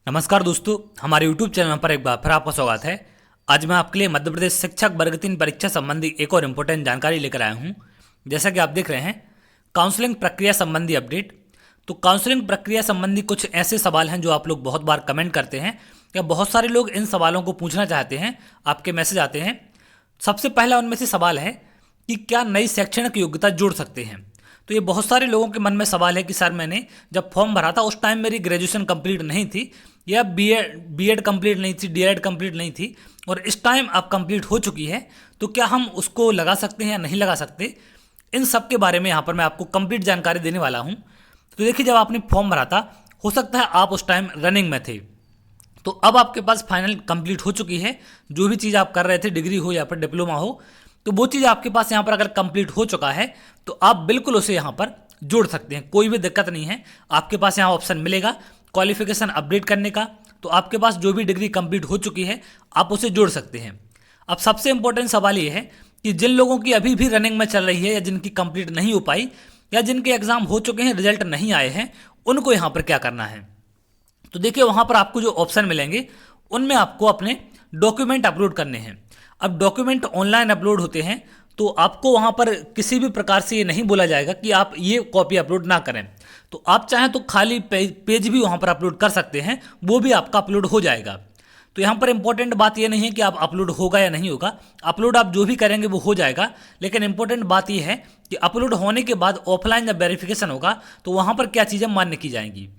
नमस्कार दोस्तों, हमारे YouTube चैनल पर एक बार फिर आपका स्वागत है। आज मैं आपके लिए मध्य प्रदेश शिक्षक वर्ग 3 परीक्षा संबंधी एक और इम्पोर्टेंट जानकारी लेकर आया हूं। जैसा कि आप देख रहे हैं, काउंसलिंग प्रक्रिया संबंधी अपडेट। तो काउंसलिंग प्रक्रिया संबंधी कुछ ऐसे सवाल हैं जो आप लोग बहुत बार कमेंट करते हैं या बहुत सारे लोग इन सवालों को पूछना चाहते हैं, आपके मैसेज आते हैं। सबसे पहला उनमें से सवाल है कि क्या नई शैक्षणिक योग्यता जोड़ सकते हैं। तो ये बहुत सारे लोगों के मन में सवाल है कि सर, मैंने जब फॉर्म भरा था उस टाइम मेरी ग्रेजुएशन कंप्लीट नहीं थी या बीएड कंप्लीट नहीं थी, डीएड कंप्लीट नहीं थी, और इस टाइम अब कंप्लीट हो चुकी है, तो क्या हम उसको लगा सकते हैं या नहीं लगा सकते। इन सब के बारे में यहाँ पर मैं आपको कंप्लीट जानकारी देने वाला हूँ। तो देखिए, जब आपने फॉर्म भरा था, हो सकता है आप उस टाइम रनिंग में थे, तो अब आपके पास फाइनल कंप्लीट हो चुकी है। जो भी चीज़ आप कर रहे थे, डिग्री हो या फिर डिप्लोमा हो, तो वो चीज़ आपके पास यहाँ पर अगर कंप्लीट हो चुका है तो आप बिल्कुल उसे यहाँ पर जोड़ सकते हैं, कोई भी दिक्कत नहीं है। आपके पास यहाँ ऑप्शन मिलेगा क्वालिफिकेशन अपडेट करने का, तो आपके पास जो भी डिग्री कंप्लीट हो चुकी है आप उसे जोड़ सकते हैं। अब सबसे इंपॉर्टेंट सवाल ये है कि जिन लोगों की अभी भी रनिंग में चल रही है या जिनकी कंप्लीट नहीं हो पाई या जिनके एग्जाम हो चुके हैं, रिजल्ट नहीं आए हैं, उनको यहाँ पर क्या करना है। तो देखिए, वहाँ पर आपको जो ऑप्शन मिलेंगे उनमें आपको अपने डॉक्यूमेंट अपलोड करने हैं। अब डॉक्यूमेंट ऑनलाइन अपलोड होते हैं, तो आपको वहाँ पर किसी भी प्रकार से ये नहीं बोला जाएगा कि आप ये कॉपी अपलोड ना करें। तो आप चाहें तो खाली पेज भी वहाँ पर अपलोड कर सकते हैं, वो भी आपका अपलोड हो जाएगा। तो यहाँ पर इंपॉर्टेंट बात ये नहीं है कि आप अपलोड होगा या नहीं होगा, अपलोड आप जो भी करेंगे वो हो जाएगा। लेकिन इंपॉर्टेंट बात ये है कि अपलोड होने के बाद ऑफलाइन जब वेरिफिकेशन होगा तो वहाँ पर क्या चीज़ें मान्य की जाएंगी।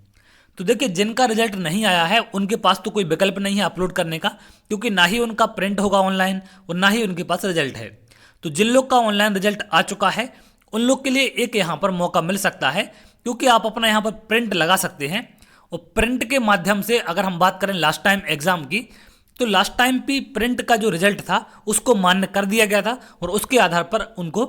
तो देखिए, जिनका रिजल्ट नहीं आया है उनके पास तो कोई विकल्प नहीं है अपलोड करने का, क्योंकि ना ही उनका प्रिंट होगा ऑनलाइन और ना ही उनके पास रिजल्ट है। तो जिन लोग का ऑनलाइन रिजल्ट आ चुका है उन लोग के लिए एक यहाँ पर मौका मिल सकता है, क्योंकि आप अपना यहाँ पर प्रिंट लगा सकते हैं। और प्रिंट के माध्यम से अगर हम बात करें लास्ट टाइम एग्जाम की, तो लास्ट टाइम भी प्रिंट का जो रिजल्ट था उसको मान्य कर दिया गया था और उसके आधार पर उनको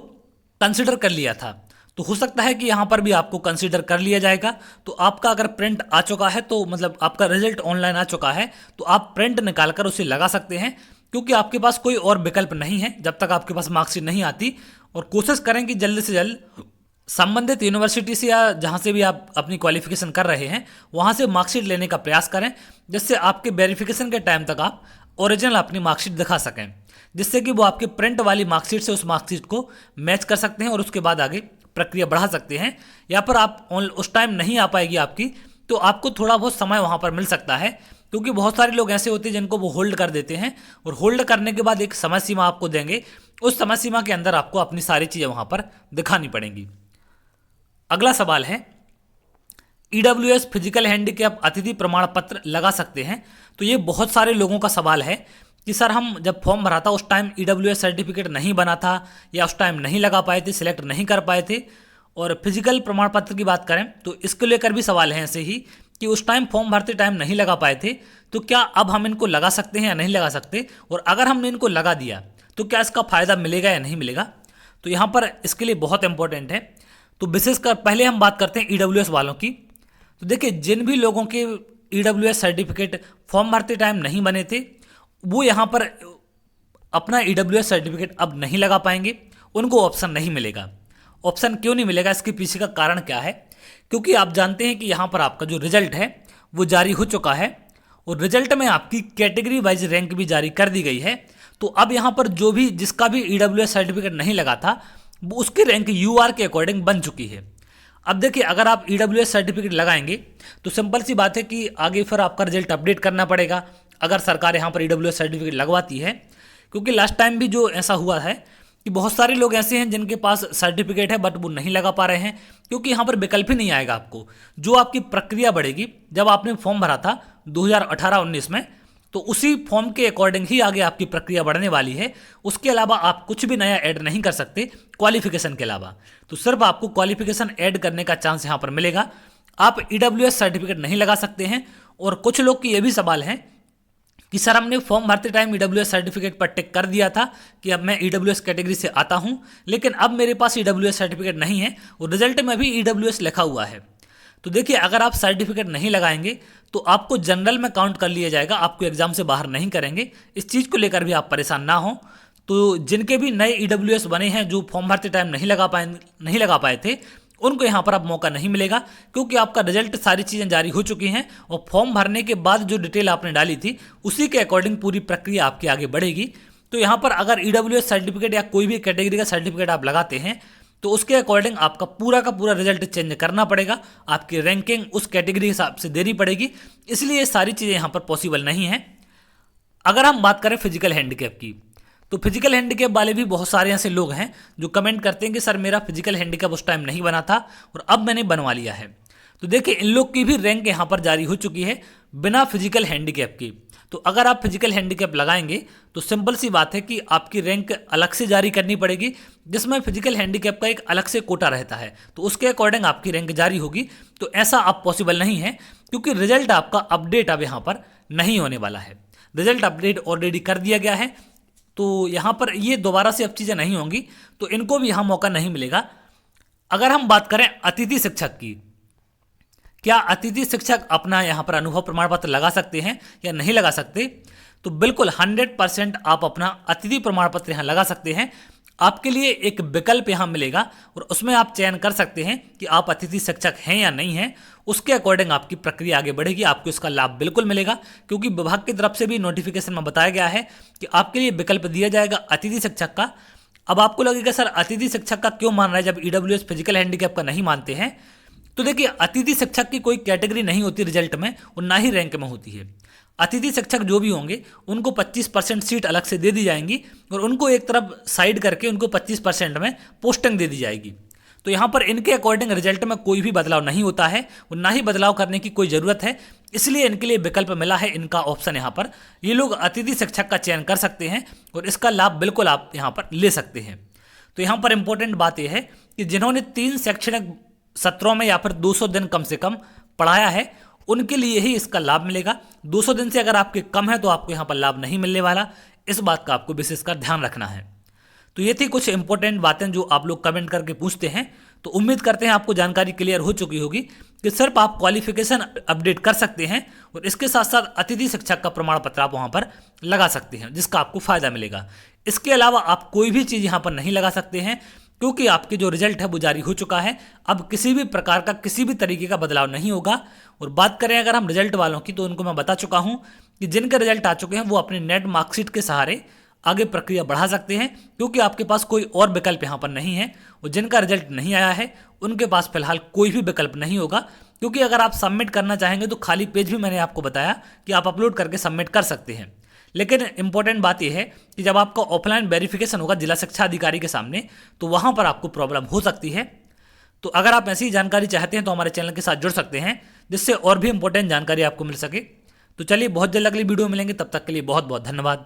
कंसिडर कर लिया था। तो हो सकता है कि यहाँ पर भी आपको कंसीडर कर लिया जाएगा। तो आपका अगर प्रिंट आ चुका है, तो मतलब आपका रिजल्ट ऑनलाइन आ चुका है, तो आप प्रिंट निकाल कर उसे लगा सकते हैं, क्योंकि आपके पास कोई और विकल्प नहीं है जब तक आपके पास मार्कशीट नहीं आती। और कोशिश करें कि जल्द से जल्द संबंधित यूनिवर्सिटी से या जहाँ से भी आप अपनी क्वालिफिकेशन कर रहे हैं वहाँ से मार्कशीट लेने का प्रयास करें, जिससे आपके वेरिफिकेशन के टाइम तक आप ओरिजिनल अपनी मार्कशीट दिखा सकें, जिससे कि वो आपके प्रिंट वाली मार्कशीट से उस मार्कशीट को मैच कर सकते हैं और उसके बाद आगे प्रक्रिया बढ़ा सकते हैं। या फिर आप उस टाइम नहीं आ पाएगी आपकी, तो आपको थोड़ा बहुत समय वहाँ पर मिल सकता है, क्योंकि बहुत सारे लोग ऐसे होते हैं जिनको वो होल्ड कर देते हैं और होल्ड करने के बाद एक समय सीमा आपको देंगे, उस समय सीमा के अंदर आपको अपनी सारी चीज़ें वहाँ पर दिखानी पड़ेंगी। अगला सवाल है, ईडब्ल्यूएस फिजिकल हैंडीकैप अतिथि प्रमाण पत्र लगा सकते हैं। तो ये बहुत सारे लोगों का सवाल है कि सर, हम जब फॉर्म भरा था उस टाइम ईडब्ल्यूएस सर्टिफिकेट नहीं बना था या उस टाइम नहीं लगा पाए थे, सिलेक्ट नहीं कर पाए थे। और फिजिकल प्रमाण पत्र की बात करें तो इसको लेकर भी सवाल है ऐसे ही कि उस टाइम फॉर्म भरते टाइम नहीं लगा पाए थे, तो क्या अब हम इनको लगा सकते हैं या नहीं लगा सकते, और अगर हमने इनको लगा दिया तो क्या इसका फ़ायदा मिलेगा या नहीं मिलेगा। तो यहाँ पर इसके लिए बहुत इंपॉर्टेंट है। तो विशेषकर पहले हम बात करते हैं ईडब्ल्यूएस वालों की। तो देखिए, जिन भी लोगों के ईडब्ल्यूएस सर्टिफिकेट फॉर्म भरते टाइम नहीं बने थे, वो यहाँ पर अपना ईडब्ल्यूएस सर्टिफिकेट अब नहीं लगा पाएंगे, उनको ऑप्शन नहीं मिलेगा। ऑप्शन क्यों नहीं मिलेगा, इसके पीछे का कारण क्या है, क्योंकि आप जानते हैं कि यहाँ पर आपका जो रिजल्ट है वो जारी हो चुका है और रिजल्ट में आपकी कैटेगरी वाइज रैंक भी जारी कर दी गई है। तो अब यहाँ पर जो भी जिसका भी ईडब्ल्यूएस सर्टिफिकेट नहीं लगा था, वो उसकी रैंक यूआर के अकॉर्डिंग बन चुकी है। अब देखिए, अगर आप ईडब्ल्यूएस सर्टिफिकेट लगाएंगे तो सिंपल सी बात है कि आगे फिर आपका रिजल्ट अपडेट करना पड़ेगा, अगर सरकार यहाँ पर ईडब्ल्यूएस सर्टिफिकेट लगवाती है। क्योंकि लास्ट टाइम भी जो ऐसा हुआ है कि बहुत सारे लोग ऐसे हैं जिनके पास सर्टिफिकेट है बट वो नहीं लगा पा रहे हैं, क्योंकि यहाँ पर विकल्प ही नहीं आएगा आपको। जो आपकी प्रक्रिया बढ़ेगी, जब आपने फॉर्म भरा था 2018-19 में, तो उसी फॉर्म के अकॉर्डिंग ही आगे आपकी प्रक्रिया बढ़ने वाली है। उसके अलावा आप कुछ भी नया ऐड नहीं कर सकते क्वालिफिकेशन के अलावा। तो सिर्फ आपको क्वालिफिकेशन ऐड करने का चांस यहाँ पर मिलेगा। आप ईडब्ल्यूएस सर्टिफिकेट नहीं लगा सकते हैं। और कुछ लोग की ये भी सवाल है कि सर, हमने फॉर्म भरते टाइम ईडब्ल्यूएस सर्टिफिकेट पर टिक कर दिया था कि अब मैं ईडब्ल्यूएस कैटेगरी से आता हूं, लेकिन अब मेरे पास ईडब्ल्यूएस सर्टिफिकेट नहीं है और रिजल्ट में भी ईडब्ल्यूएस लिखा हुआ है। तो देखिए, अगर आप सर्टिफिकेट नहीं लगाएंगे तो आपको जनरल में काउंट कर लिया जाएगा, आपको एग्जाम से बाहर नहीं करेंगे। इस चीज़ को लेकर भी आप परेशान ना हो। तो जिनके भी नए ईडब्ल्यूएस बने हैं, जो फॉर्म भरते टाइम नहीं लगा पाए थे, उनको यहाँ पर अब मौका नहीं मिलेगा, क्योंकि आपका रिजल्ट सारी चीज़ें जारी हो चुकी हैं और फॉर्म भरने के बाद जो डिटेल आपने डाली थी उसी के अकॉर्डिंग पूरी प्रक्रिया आपकी आगे बढ़ेगी। तो यहाँ पर अगर ईडब्ल्यूएस सर्टिफिकेट या कोई भी कैटेगरी का सर्टिफिकेट आप लगाते हैं तो उसके अकॉर्डिंग आपका पूरा का पूरा रिजल्ट चेंज करना पड़ेगा, आपकी रैंकिंग उस कैटेगरी के हिसाब से देनी पड़ेगी, इसलिए ये सारी चीज़ें यहाँ पर पॉसिबल नहीं है। अगर हम बात करें फिजिकल हैंडीकैप की, तो फिजिकल हैंडीकैप वाले भी बहुत सारे ऐसे लोग हैं जो कमेंट करते हैं कि सर मेरा फिजिकल हैंडीकैप उस टाइम नहीं बना था और अब मैंने बनवा लिया है। तो देखिए इन लोग की भी रैंक यहाँ पर जारी हो चुकी है बिना फिजिकल हैंडीकैप की। तो अगर आप फिजिकल हैंडीकैप लगाएंगे तो सिंपल सी बात है कि आपकी रैंक अलग से जारी करनी पड़ेगी, जिसमें फिजिकल हैंडीकैप का एक अलग से कोटा रहता है, तो उसके अकॉर्डिंग आपकी रैंक जारी होगी। तो ऐसा अब पॉसिबल नहीं है, क्योंकि रिजल्ट आपका अपडेट अब यहाँ पर नहीं होने वाला है। रिजल्ट अपडेट ऑलरेडी कर दिया गया है, तो यहाँ पर ये दोबारा से अब चीज़ें नहीं होंगी, तो इनको भी यहाँ मौका नहीं मिलेगा। अगर हम बात करें अतिथि शिक्षक की, क्या अतिथि शिक्षक अपना यहाँ पर अनुभव प्रमाण पत्र लगा सकते हैं या नहीं लगा सकते? तो बिल्कुल 100% आप अपना अतिथि प्रमाण पत्र यहाँ लगा सकते हैं। आपके लिए एक विकल्प यहाँ मिलेगा और उसमें आप चयन कर सकते हैं कि आप अतिथि शिक्षक हैं या नहीं हैं। उसके अकॉर्डिंग आपकी प्रक्रिया आगे बढ़ेगी, आपको इसका लाभ बिल्कुल मिलेगा, क्योंकि विभाग की तरफ से भी नोटिफिकेशन में बताया गया है कि आपके लिए विकल्प दिया जाएगा अतिथि शिक्षक का। अब आपको लगेगा सर अतिथि शिक्षक का क्यों मान रहा है जब ईडब्ल्यूएस फिजिकल हैंडीकैप का नहीं मानते हैं? तो देखिए अतिथि शिक्षक की कोई कैटेगरी नहीं होती रिजल्ट में और ना ही रैंक में होती है। अतिथि शिक्षक जो भी होंगे उनको 25% सीट अलग से दे दी जाएंगी और उनको एक तरफ साइड करके उनको 25% में पोस्टिंग दे दी जाएगी। तो यहाँ पर इनके अकॉर्डिंग रिजल्ट में कोई भी बदलाव नहीं होता है और ना ही बदलाव करने की कोई ज़रूरत है, इसलिए इनके लिए विकल्प मिला है, इनका ऑप्शन यहाँ पर। ये लोग अतिथि शिक्षक का चयन कर सकते हैं और इसका लाभ बिल्कुल आप यहाँ पर ले सकते हैं। तो यहाँ पर इंपॉर्टेंट बात यह है कि जिन्होंने 3 शैक्षणिक सत्रों में या फिर 200 दिन कम से कम पढ़ाया है उनके लिए ही इसका लाभ मिलेगा। 200 दिन से अगर आपके कम है तो आपको यहाँ पर लाभ नहीं मिलने वाला, इस बात का आपको विशेषकर ध्यान रखना है। तो ये थी कुछ इंपॉर्टेंट बातें जो आप लोग कमेंट करके पूछते हैं। तो उम्मीद करते हैं आपको जानकारी क्लियर हो चुकी होगी कि सिर्फ आप क्वालिफिकेशन अपडेट कर सकते हैं और इसके साथ साथ अतिथि शिक्षक का प्रमाण पत्र आप वहाँ पर लगा सकते हैं, जिसका आपको फायदा मिलेगा। इसके अलावा आप कोई भी चीज़ यहाँ पर नहीं लगा सकते हैं, क्योंकि आपके जो रिजल्ट है वो जारी हो चुका है। अब किसी भी प्रकार का किसी भी तरीके का बदलाव नहीं होगा। और बात करें अगर हम रिजल्ट वालों की, तो उनको मैं बता चुका हूं कि जिनके रिजल्ट आ चुके हैं वो अपने नेट मार्कशीट के सहारे आगे प्रक्रिया बढ़ा सकते हैं, क्योंकि आपके पास कोई और विकल्प यहाँ पर नहीं है। और जिनका रिजल्ट नहीं आया है उनके पास फिलहाल कोई भी विकल्प नहीं होगा, क्योंकि अगर आप सबमिट करना चाहेंगे तो खाली पेज भी मैंने आपको बताया कि आप अपलोड करके सबमिट कर सकते हैं। लेकिन इंपॉर्टेंट बात यह है कि जब आपका ऑफलाइन वेरिफिकेशन होगा जिला शिक्षा अधिकारी के सामने, तो वहाँ पर आपको प्रॉब्लम हो सकती है। तो अगर आप ऐसी जानकारी चाहते हैं तो हमारे चैनल के साथ जुड़ सकते हैं, जिससे और भी इंपॉर्टेंट जानकारी आपको मिल सके। तो चलिए बहुत जल्द अगली वीडियो मिलेंगे, तब तक के लिए बहुत बहुत धन्यवाद।